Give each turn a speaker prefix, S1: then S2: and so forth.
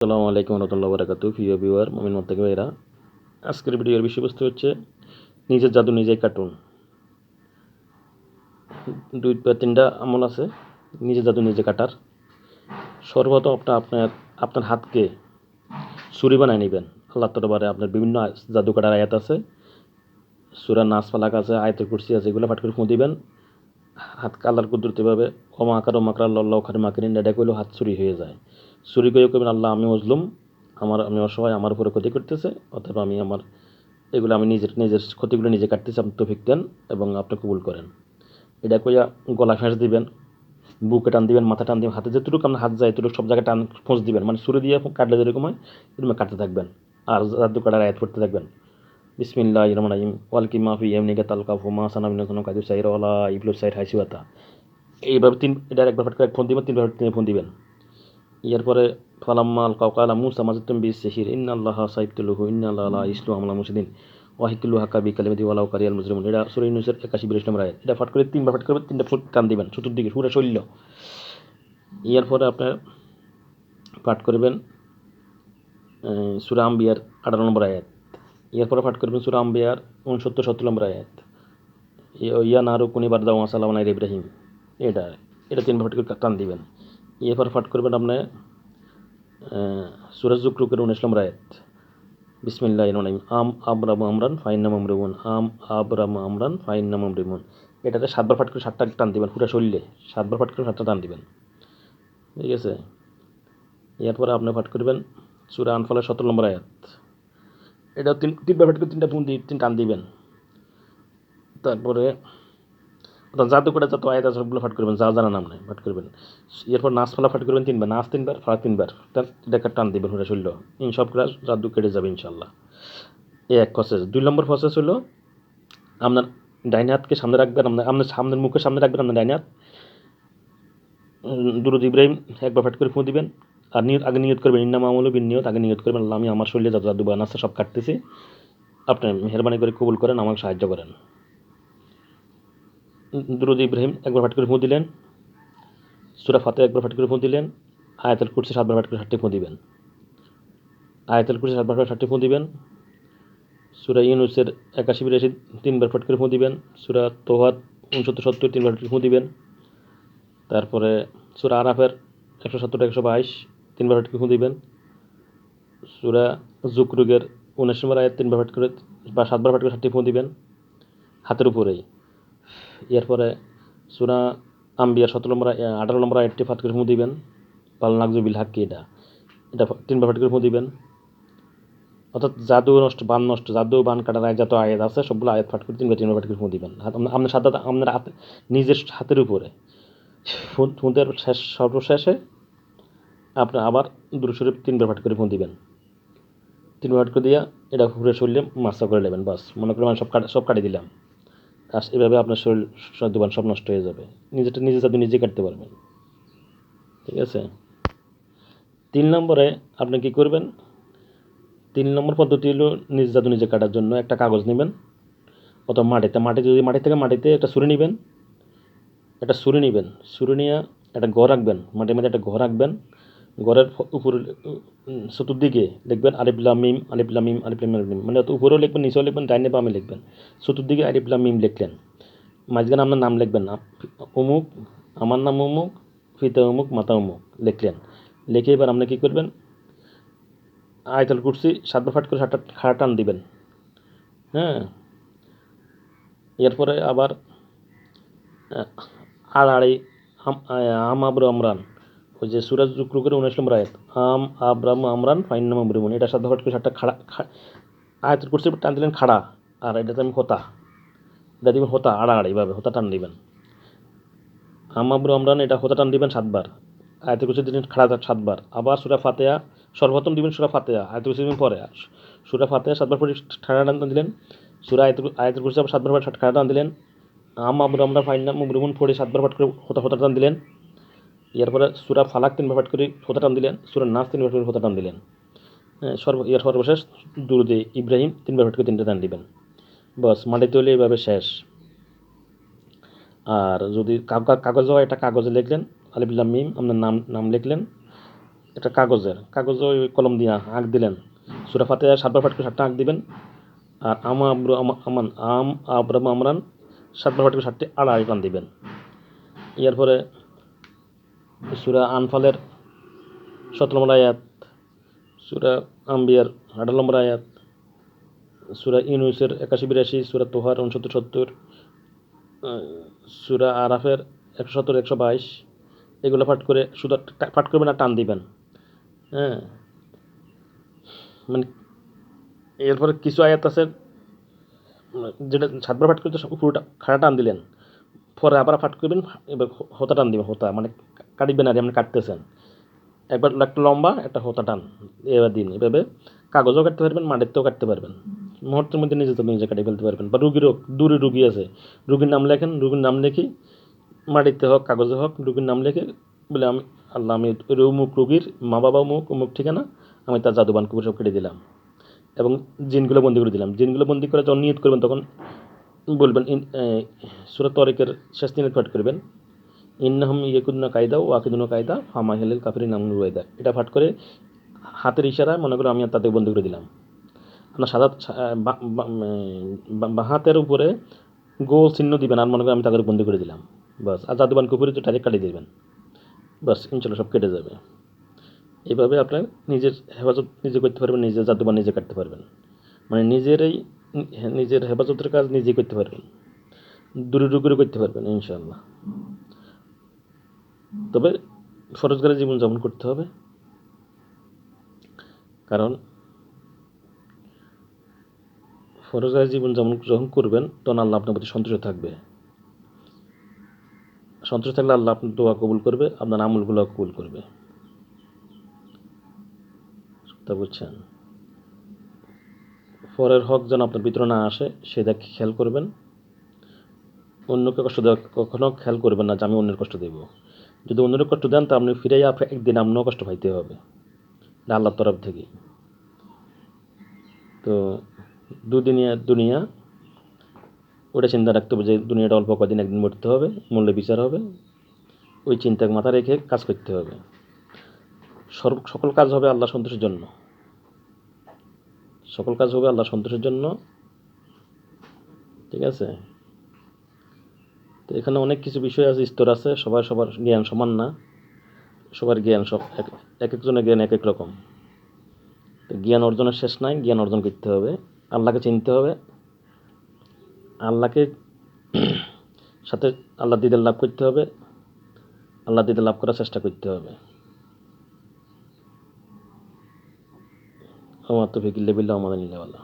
S1: আসসালামু আলাইকুম রহমতুল্লাহ বারাকাতুহু। প্রিয় ভিউয়ার মুমিন মুত্তাকি ভাইরা, আজকের ভিডিওর বিষয়বস্তু হচ্ছে নিজের জাদু নিজেই কাটুন। দুই বা তিনটা আমল আছে নিজের জাদু নিজে কাটার। সর্বপ্রথম আপনার হাতকে ছুরি বানায় নেবেন। আল্লাহ দরবারে আপনার বিভিন্ন জাদু কাটার আয়াত আছে, সূরা নাস ফালাক আছে, আয়াতুল কুরসি আছে, এগুলো পাঠ করে ফুঁ দিবেন। হাতকে আল্লাহর কুদরতিভাবে ওমা আকার মাকর আল্লাহ খার মাকিরিন এটা কইলেও হাত চুরি হয়ে যায়। চুরি করে কইবেন, আল্লাহ আমি মজলুম, আমি অসহায়, আমার উপরে ক্ষতি করতেছে, অথবা আমি নিজের ক্ষতিগুলো নিজে কাটতেছি, আপনি তৌফিক দেন এবং আপনি কবুল করেন। এটা কইয়া গলা ফেঁস দিবেন, বুকে টান দিবেন, মাথা টান দিবেন, হাতে যেটুকু আপনার হাত যায় এতটুকু সব জায়গায় টান ফোঁস দিবেন, মানে ছুরি দিয়ে কাটলে যেরকম হয় এরকম কাটতে থাকবেন। আর জাদু কাটার আয়াত পড়তে থাকবেন, বিসমিল্লাহির রহমানির রহিম ওয়ালকি মাফি ইয়ামিনিকা তালকাফু মা সানাবিনা কোনো কাজু সাইর ওয়ালা ইবলু সাইর হাইসিওয়াতা। এইভাবে এটার একবার ফাট করে ফোন দিবেন, তিনবার ফোন দিবেন। এরপরে ফালাম্মাল কাউকালা মুসা মাজিতুম বিস সিহির ইন্নাল্লাহা সাইবতুলহু ইন্নাল্লাহা ইসলু আমলা মুসলিদিন ওয়াহিকুল্লু হাক্কা বি কালিমাতি ওয়ালাউ কারিয়াল মুজরিমুন। এটা সূরা ইউনূসের 81-82 নম্বর আয়াত। এটা ফাট করে তিনবার ফাট করবেন, তিনটা ফুট টান দিবেন চতুর্দিকে পুরো শরীর। এরপরে আপনার পাঠ করবেন সূরা আম্বিয়ার 18 নম্বর আয়াত। এরপরে পাঠ করবেন সূরা আম্বিয়ার 69-70 নম্বর আয়াত। ইয়া নারু কুনি বারদাও ওয়া সালামান আলা ইব্রাহিম। এটা এটা তিনবার ফাট করে টান দিবেন। এরপরে পাঠ করবেন আপনি সূরা যুকরুকের 19 নম্বর আয়াত। বিসমিল্লাহির রহমানির রহিম আবরামু আমরান ফাইন্না মামরুমুন আবরামু আমরান ফাইন্না মামরুমুন। এটাতে 7বার পাঠ করে 7টা টান দিবেন পুরো শরীরে, 7বার পাঠ করে 7টা টান দিবেন, ঠিক আছে। এরপরে আপনি পাঠ করবেন সূরা আনফালের 17 নম্বর আয়াত। এটা তিনবার পাঠ করে 3টা তিন টান দিবেন। তারপরে জাদু করে যত আয়াত আছে সবগুলো পাঠ করবেন, যা জানা নাম নেই পাঠ করবেন। এরপর নাচ ফালা পাঠ করবেন 3বার, নাচ 3বার, ফালা 3বার, এটা টান দিবেন পুরো শরীর। সবগুলো জাদু কেটে যাবে ইনশাল্লাহ। এই এক প্রসেস। 2 নম্বর প্রসেস হলো আপনার ডাইন হাতকে সামনে রাখবেন, আপনার সামনের মুখের সামনে রাখবেন আপনার ডাইন হাত। দুরূদ ইব্রাহিম একবার পাঠ করে ফুঁ দিবেন। আর আগে নিয়ত করবেন, ইন্নামা আমালু বিন্নিয়াত, আগে নিয়ত করবেন আল্লাহ আমি আমার শরীরে যত জাদু বান আছে সব কাটতেছি, আপনি মেহেরবানি করে কবুল করেন, আমাকে সাহায্য করেন। দুরূদ ইব্রাহিম একবার পাঠ করে ফুঁ দিলেন, সূরা ফাতিহা একবার পাঠ করে ফুঁ দিলেন, আয়াতুল কুরসি 7বার পাঠ করে 7টি ফুঁ দিবেন। আয়াতুল কুরসি 7বার করে 7টি ফুঁ দিবেন। সূরা ইউনূসের 81-82 3বার পাঠ করে ফুঁ দিবেন। সূরা তোহার 69-70 3বার পাঠ করে ফুঁ দিবেন। তারপরে সূরা আরাফের 170-122 3বার পাঠ করে ফুঁ দিবেন। সূরা যুকরুকের 19 নম্বর আয়াত 3বার পাঠ করে বা 7বার পাঠ করে 7টি ফুঁ দিবেন হাতের উপরেই। এরপরে সূরা আম্বিয়ার 18 নম্বর আয়াতটি পাঠ করে ফুঁ দিবেন, পাল নাকজু বিল হাক্কি, এটা 3বার পাঠ করে ফুঁ দিবেন। অর্থাৎ জাদু নষ্ট, বান নষ্ট, জাদু বান কাটার আয়াত যত আয়াত আছে সবগুলো আয়াত পাঠ করে 3বার পাঠ করে ফুঁ দিবেন আপনার হাতে, নিজের হাতের উপরে। ফুঁদের সর্বশেষে আপনি আবার দুরূদ শরীফ 3বার পাঠ করে ফুঁ দিবেন। 3বার পাঠ করে দিয়া এটা পুরো শরীরে মাসা করে নেবেন। বাস মনে করেন সব কাটিয়ে দিলাম। এভাবে আপনার শরীর জাদুবান সব নষ্ট হয়ে যাবে, নিজে জাদু নিজে কাটতে পারবেন, ঠিক আছে। 3 নম্বরে আপনি কী করবেন, 3 নম্বর পদ্ধতি হলো নিজ জাদু নিজে কাটার জন্য একটা কাগজ নেবেন অথবা মাটিতে একটা ছুরি নেবেন, ছুরি নিয়ে একটা ঘর রাখবেন, মাটির মধ্যে একটা ঘর রাখবেন। ঘরের উপরে চতুর্দিকে লিখবেন আলিফ লাম মিম আলিফ লাম মিম আলিফ লাম মিম, মানে উপরেও লিখবেন, নিচেও লিখবেন, ডাইনে বামে লিখবেন। চতুর্দিকে আলিফ লাম মিম লিখলেন, মাঝখানে আপনার নাম লিখবেন না, অমুক, আমার নাম অমুক, ফিতা অমুক, মাথা অমুক লিখলেন। লিখে এবার আপনি কী করবেন, আয়াতুল কুরসি 7বার পাঠ করে 7টা খাড়া টান দিবেন, হ্যাঁ। এরপরে আবার আড়াআড়ি আবর আমরান, ওই যে সূরা যুকরুকের 19 নম্বর আয়াত, আবরাম আমরান ফাইন্না মামরুমুন, এটা 7বার পাঠ করে 7টা খাড়া আয়াতুল কুরসির টান দিলেন খাড়া, আর এটাতে আমি হোতা, এটা দিবেন হোতা, আড়াআড়ি এইভাবে হোতা টান দিবেন। আবরাম আমরান এটা হোতা টান দিবেন 7বার, আয়াতুল কুরসি দিলেন খাড়া 7বার। আবার সূরা ফাতিহা সর্বপ্রথম দিবেন, সূরা ফাতিহা আয়াতুল কুরসি দিবেন পরে, সূরা ফাতিহা 7বার পরে খাড়া টান দিলেন, সূরা আয়াতুল কুরসি আবার 7বার পরে খাড়া টান দিলেন, আবরাম আমরান ফাইন্না মামরুমুন পড়ে 7বার পাঠ করে হোতা টান দিলেন। এরপরে সূরা ফালাক 3বার পাঠ করে হোতা টান দিলেন, সূরা নাস 3বার করে হোতা টান দিলেন। সর্বশেষ দুরূদে ইব্রাহিম 3বার পাঠ করে 3টা টান দিবেন। বস মাটিতে হলে এইভাবে শেষ। আর যদি কাগজ হয়, একটা কাগজে লিখলেন আলিফ লাম মিম, আপনার নাম লিখলেন, এটা কাগজে ওই কলম দিয়ে আঁক দিলেন। সূরা ফাতিহা 7 বার পাঠ করে 7টা আঁক দিবেন। আর আম আব্রাম আমরান 7 বার পাঠ করে 7টি আড়াআড়ি টান দিবেন। এরপরে সূরা আনফালের 17 নম্বর আয়াত, সূরা আম্বিয়ার 18 নম্বর আয়াত, সূরা ইউনূসের 81-82, সূরা তোহার 69-70, সূরা আরাফের 117-122 এগুলো পাঠ করে শুধু পাঠ করবেন আর টান দিবেন। হ্যাঁ, মানে এরপরে কিছু আয়াত আছে যেটা 7 বার পাঠ করতে পুরোটা খাড়া টান দিলেন, পরে আবার পাঠ করবেন, এবার হোতা টান দিবেন, হোতা মানে কাটবেন আর আপনি কাটতেছেন, একবার একটা লম্বা একটা হোতা টান এবার দিন। এভাবে কাগজও কাটতে পারবেন, মাটিতেও কাটতে পারবেন, মুহূর্তের মধ্যে নিজে কাটিয়ে ফেলতে পারবেন। বা রুগীরও দূরে রুগী আছে, রুগীর নাম লেখেন, রুগীর নাম লিখি মাটিতে হোক কাগজে হোক রুগীর নাম লিখে বলে আমি আল্লাহ আমি অমুক রুগীর মা বাবা অমুক ঠিকানা, আমি তার জাদুবান কুকুর সব কেটে দিলাম এবং জিনগুলো বন্দি করে দিলাম। জিনগুলো বন্দি করে যখন নিয়ত করবেন তখন বলবেন সূরা তরিকের শেষ দিনে পাঠ করবেন, ইন্নাহুম ইয়াকুদুনা কায়দা ও আকিদুনা কায়দা ফামাহিলিল কাফিরিন আমরুল ওয়াইদা। এটা পাঠ করে হাতের ইশারায় মনে করো আমি আর তাদের বন্দি করে দিলাম। আপনার সাদা হাতের উপরে গোল চিহ্ন দিবেন আর মনে করেন আমি তাদের বন্দি করে দিলাম, বাস। আর জাদুবান কুকুরে তো ডাইরেক্ট কাটিয়ে দেবেন, বাস, ইনশাল্লাহ সব কেটে যাবে। এইভাবে আপনার নিজের হেফাজত নিজে করতে পারবেন, নিজের জাদুবান নিজে কাটতে পারবেন, মানে নিজের হেফাজতের কাজ নিজে করতে পারবেন, দূরে দূরে করতে পারবেন ইনশাআল্লাহ। তবে ফরজগারে জীবনযাপন করতে হবে, কারণ ফরজগারে জীবনযাপন যখন করবেন তখন আল্লাহ আপনার প্রতি সন্তুষ্ট থাকবে। সন্তুষ্ট থাকলে আল্লাহ আপনার দোয়া কবুল করবে, আপনার আমলগুলো কবুল করবে। তা বুঝছেন? পরের হক যেন আপনার ভিতরে না আসে সেটা খেয়াল করবেন। অন্যকে কষ্ট দেওয়া কখনো খেয়াল করবেন না যে আমি অন্যের কষ্ট দেব। যদি অন্যের কষ্ট দেন তা আপনি ফিরে একদিন আপনারও কষ্ট পাইতে হবে আল্লাহর তরফ থেকে। তো দুনিয়া ওটা চিন্তা রাখতে হবে যে দুনিয়াটা অল্প কদিন, একদিন মরতে হবে, মূল্যে বিচার হবে, ওই চিন্তাকে মাথা রেখে কাজ করতে হবে। সকল কাজ হবে আল্লাহ সন্তোষের জন্য, সকল কাজ হবে আল্লাহ সন্তোষের জন্য, ঠিক আছে? তো এখানে অনেক কিছু বিষয় আছে, স্তর আছে, সবার জ্ঞান সমান না, সবার জ্ঞান এক একজনের জ্ঞান এক এক রকম। তো জ্ঞান অর্জনের শেষ নাই, জ্ঞান অর্জন করতে হবে, আল্লাহকে চিনতে হবে, আল্লাহকে সাথে আল্লাহ দিদার লাভ করতে হবে, আল্লাহ দিদার লাভ করার চেষ্টা করতে হবে। আমার তো ফিকিল্লে বিল্লাহ আমাদের নিলেওয়ালা।